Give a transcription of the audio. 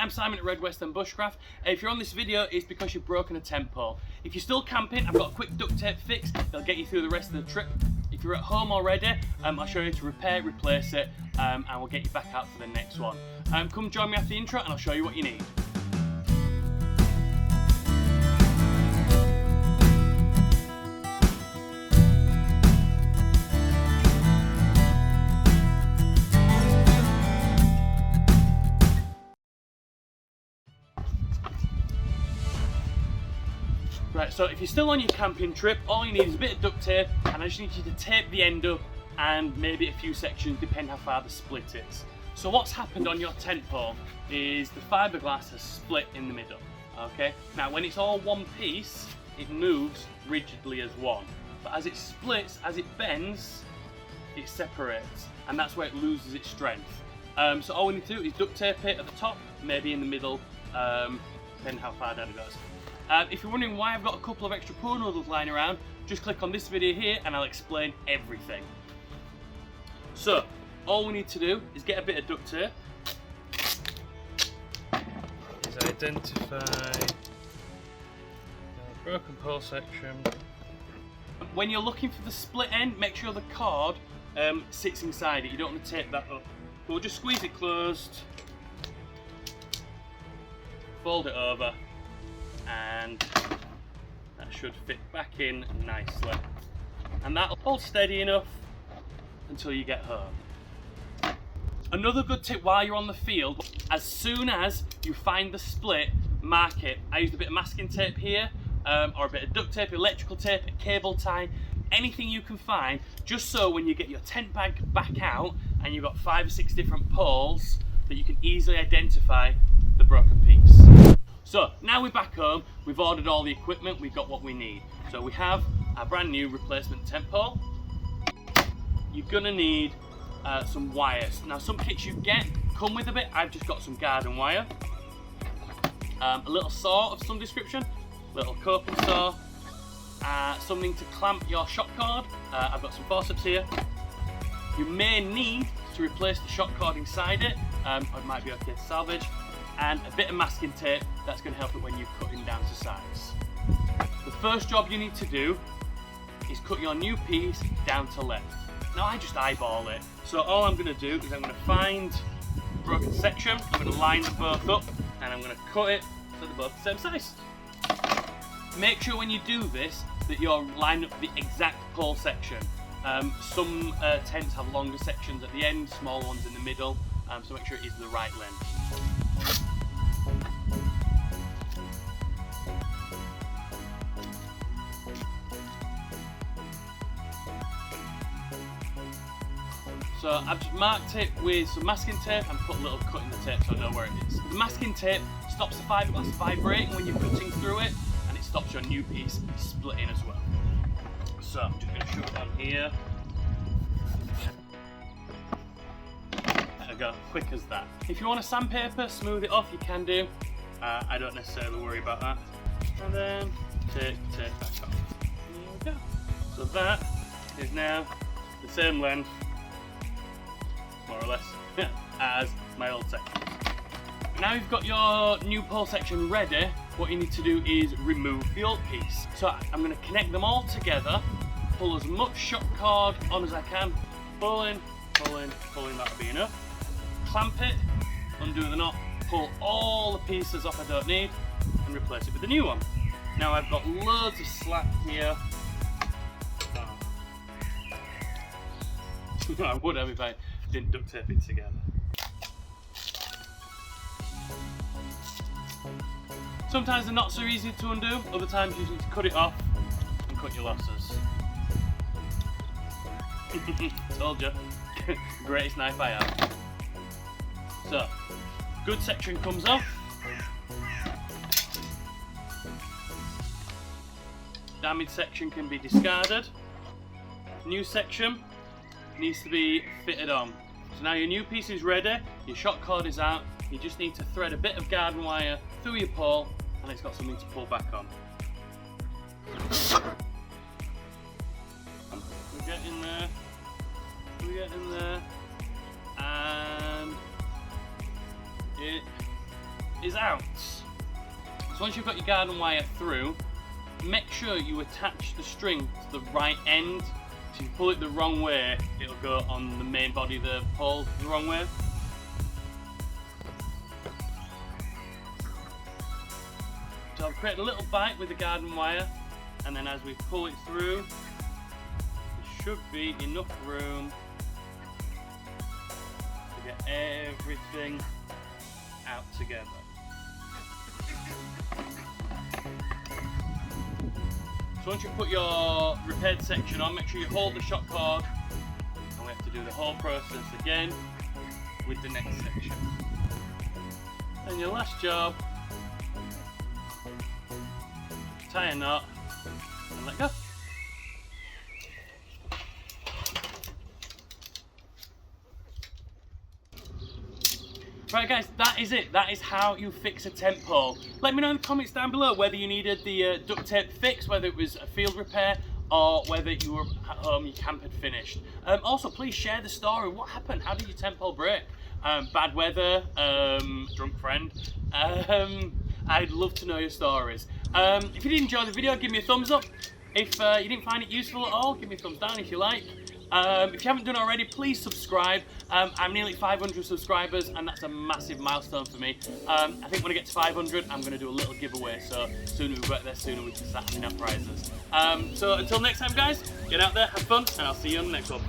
I'm Simon at Red Western Bushcraft. If you're on this video, it's because you've broken a tent pole. If you're still camping, I've got a quick duct tape fix that'll get you through the rest of the trip. If you're at home already, I'll show you how to repair, replace it, and we'll get you back out for the next one. Come join me after the intro and I'll show you what you need. Right, so if you're still on your camping trip, all you need is a bit of duct tape, and I just need you to tape the end up and maybe a few sections, depending how far the split is. So what's happened on your tent pole is the fiberglass has split in the middle, okay? Now when it's all one piece, it moves rigidly as one. But as it splits, as it bends, it separates, and that's where it loses its strength. So all we need to do is duct tape it at the top, maybe in the middle, depending how far down it goes. If you're wondering why I've got a couple of extra pool noodles lying around, just click on this video here and I'll explain everything. So, all we need to do is get a bit of duct tape. Is identify the broken pole section. When you're looking for the split end, make sure the cord sits inside it. You don't want to tape that up. We'll just squeeze it closed, fold it over, and that should fit back in nicely, and that'll hold steady enough until you get home. Another good tip while you're on the field, as soon as you find the split, mark it. I used a bit of masking tape here, or a bit of duct tape, electrical tape, a cable tie, anything you can find, just so when you get your tent bag back out and you've got 5 or 6 different poles, that you can easily identify the broken piece. So now we're back home, we've ordered all the equipment, we've got what we need. So we have our brand new replacement tent pole. You're gonna need some wires. Now some kits you get come with a bit. I've just got some garden wire, a little saw of some description, little coping saw, something to clamp your shock cord. I've got some forceps here. You may need to replace the shock cord inside it, or it might be okay to salvage. And a bit of masking tape that's going to help it when you're cutting down to size. The first job you need to do is cut your new piece down to length. Now I just eyeball it, so all I'm going to do is I'm going to find the broken section, I'm going to line them both up, and I'm going to cut it so they're both the same size. Make sure when you do this that you're lining up the exact pole section. Some tents have longer sections at the end, small ones in the middle, so make sure it is the right length. So I've just marked it with some masking tape and put a little cut in the tape so I know where it is. The masking tape stops the fiberglass vibrating when you're cutting through it, and it stops your new piece splitting as well. So I'm just going to shove it on here. There we go, quick as that. If you want a sandpaper, smooth it off, you can do. I don't necessarily worry about that. And then take back off. There we go. So that is now the same length, more or less, as my old section. Now you've got your new pole section ready, what you need to do is remove the old piece. So I'm going to connect them all together, pull as much shock cord on as I can, pulling, that'll be enough. Clamp it, undo the knot, pull all the pieces off I don't need, and replace it with a new one. Now I've got loads of slack here. I would have if I didn't duct tape it together. Sometimes they're not so easy to undo, other times you need to cut it off and cut your losses. Told you, greatest knife I have. So, good section comes off. Damaged section can be discarded. New section needs to be fitted on. So now your new piece is ready, your shock cord is out, you just need to thread a bit of garden wire through your pole and it's got something to pull back on. We get in there, and it is out. So once you've got your garden wire through, make sure you attach the string to the right end. So if you pull it the wrong way, it'll go on the main body of the pole the wrong way. So I've created a little bite with the garden wire, and then as we pull it through, there should be enough room to get everything out together. So once you put your repaired section on, make sure you hold the shock cord, and we have to do the whole process again with the next section. And your last job, tie a knot and let go. Right guys, that is it. That is how you fix a tent pole. Let me know in the comments down below whether you needed the duct tape fix, whether it was a field repair, or whether you were at home, your camp had finished. Also, please share the story. What happened? How did your tent pole break? Bad weather, drunk friend. I'd love to know your stories. If you did enjoy the video, give me a thumbs up. If you didn't find it useful at all, give me a thumbs down if you like. If you haven't done already, please subscribe. I'm nearly 500 subscribers, and that's a massive milestone for me. I think when I get to 500, I'm going to do a little giveaway, so sooner we get there, sooner we can start handing out prizes. So until next time guys, get out there, have fun, and I'll see you on the next one.